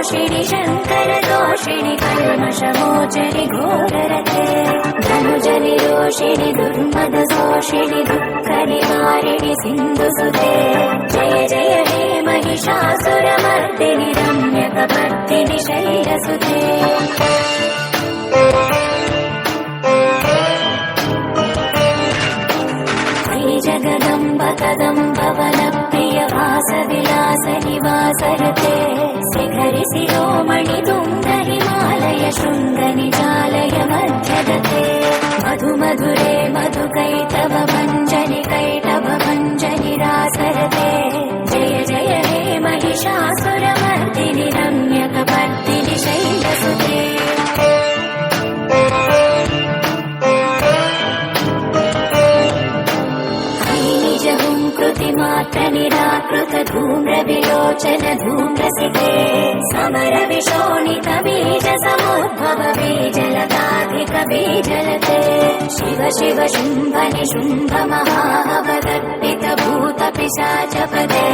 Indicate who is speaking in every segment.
Speaker 1: पोषिणि शङ्कर दोषिणि कल्मषमोचरि घोररते धनुजनि रोषिणि दुर्मदशोषिणि दुःखनिवारिणि सिन्धुसुते जय जय हे महिषासुरमर्दिनि रम्यकपर्दिनि शैलसुते जगदम्ब कदम्ब वनप्रिय वासविलास निवासरते शिखरि शिरोमणि तुङ्ग हिमालय शृङ्ग निजालय मध्यगते मधु मधुरे मधुकैटभ भञ्जनि कैटभ भञ्जनि रासरते जय जय हे महिषासुरमर्दिनि रम्यकपर्दिनि शैलसुते कृतिमात्र निराकृत धूम्र विलोचन धूम्रसिते समर विशोणित बीज समुद्भव बीजलताधिक बीजलते शिव शिव शुम्भ निशुम्भ महावदर्पित भूत पिशाचपदे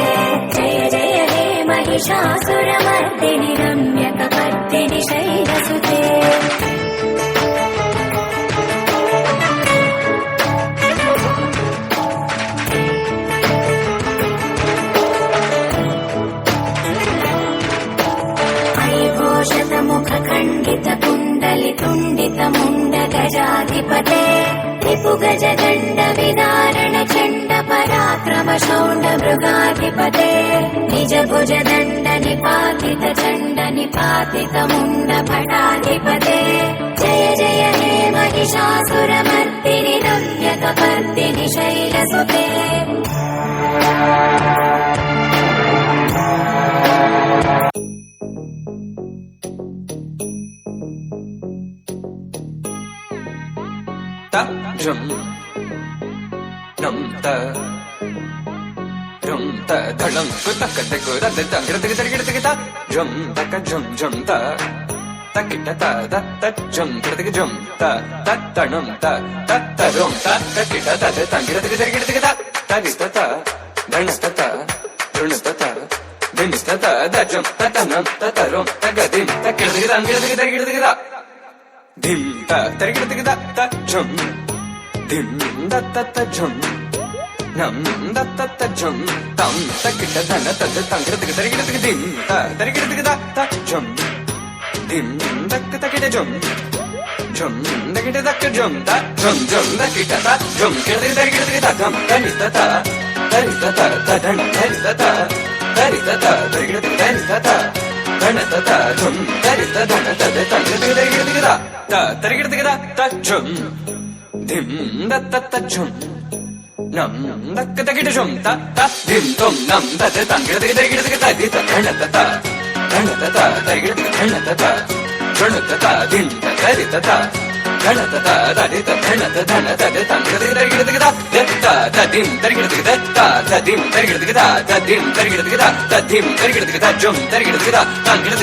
Speaker 1: जय जय हे महिषासुरमर्दिनि रम्यकपर्दिनि शैलसुते मुखखण्डित कुण्डलि तुण्डित मुण्ड गजाधिपते रिपु गज दण्ड विदारण चण्ड पराक्रम शौण्ड मृगाधिपते निज भुज दण्ड निपातित चण्ड निपातित मुण्ड भटाधिपते जय जय हे Mahishasuramardini रम्यकपर्दिनि शैलसुते
Speaker 2: Jum num ta rum ta dhalam kuta kate kura da da gira gira gira gira jum ta ka jum ta ta kita ta da ta jum gira gira jum ta ta num ta rum ta ta kita ta da gira gira gira gira ta ni ta dhan ta run ta din ta da jum ta num ta rum ta ga din ta gira gira gira gira dim ta gira gira ta jum dim da ta jum nam da ta jum tam ta kita dhana ta tangira gira dim ta gira ta jum dim da ta kita jum da kita da jum ta jum da kita ta jum gira ta jum ta ni ta ta dhana ta gira ta dhana ta jum dhana ta tangira gira ta jum dim da ta jum nam da kita jum ta dim tum nam da tangira gira ta di ta dhana ta gira dhana ta jana ta dim ta dhana ta da di ta dhana ta tangira gira ta dim gira ta dim gira ta dim gira jum gira tangira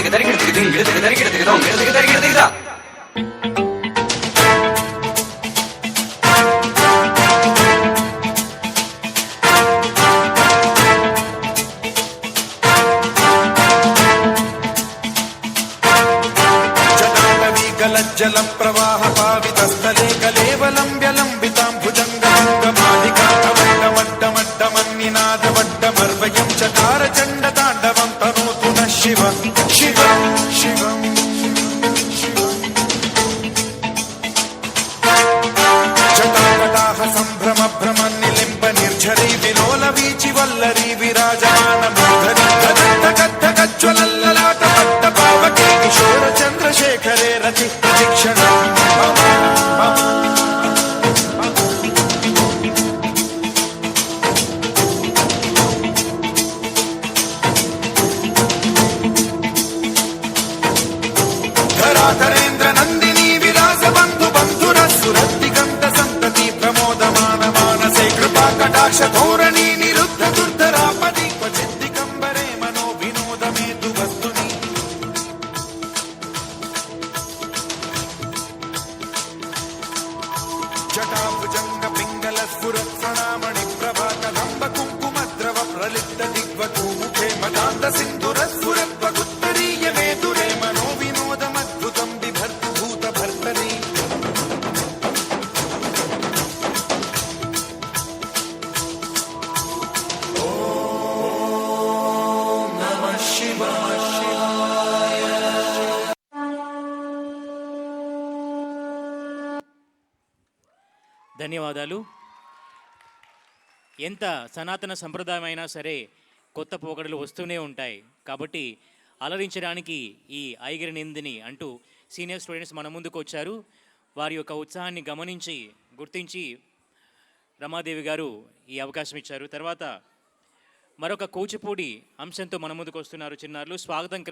Speaker 2: gira
Speaker 3: जल प्रवाह पावितस्थले कलेवलम्ब्यलम्बितां भुजङ्गमण्डमट्टमट्टमन्निनादवड्डमर्वयं चकार चण्डताण्डवं तनोतु नः शिव शिवं शिवम् जटाकटाह सम्भ्रम भ्रमन्निलिम्ब निर्झरी विलोल वीचि वल्लरी विराजमान मूर्धनि कदण्डकद्धकज्ज्वलल्ललाट पट्टपावके किशोर चन्द्रशेखरे रति प्रशिक्षणम् धराधरेन्द्र नन्दिनी विलास बन्धु बन्धुरः सुरद्दिगन्त सन्तति प्रमोदमान मानसे कृपा कटाक्ष धोरणी निरुद्ध दुर्धरापदि क्वचिद्दिगम्बरे मनो विनोदमेतु वस्तुनि जटाभुजङ्ग पिङ्गल स्फुरत् प्रणामणि प्रभातलम्ब कुङ्कुमद्रव प्रलिप्त दिग्वधूमुखे मदान्त सिन्धुरस्फुरत् वगुत्तरीयमेतु
Speaker 4: ధన్యవాదాలు. ఎంత సనాతన సంప్రదాయం అయినా సరే కొత్త పోకడలు వస్తూనే ఉంటాయి. కాబట్టి అలరించడానికి ఈ ఐగిరి నిందిని అంటూ సీనియర్ స్టూడెంట్స్ మన ముందుకు వచ్చారు. వారి యొక్క ఉత్సాహాన్ని గమనించి గుర్తించి రమాదేవి గారు ఈ అవకాశం ఇచ్చారు. తర్వాత మరొక కూచిపూడి అంశంతో మన ముందుకు వస్తున్నారు చిన్నారులు. స్వాగతం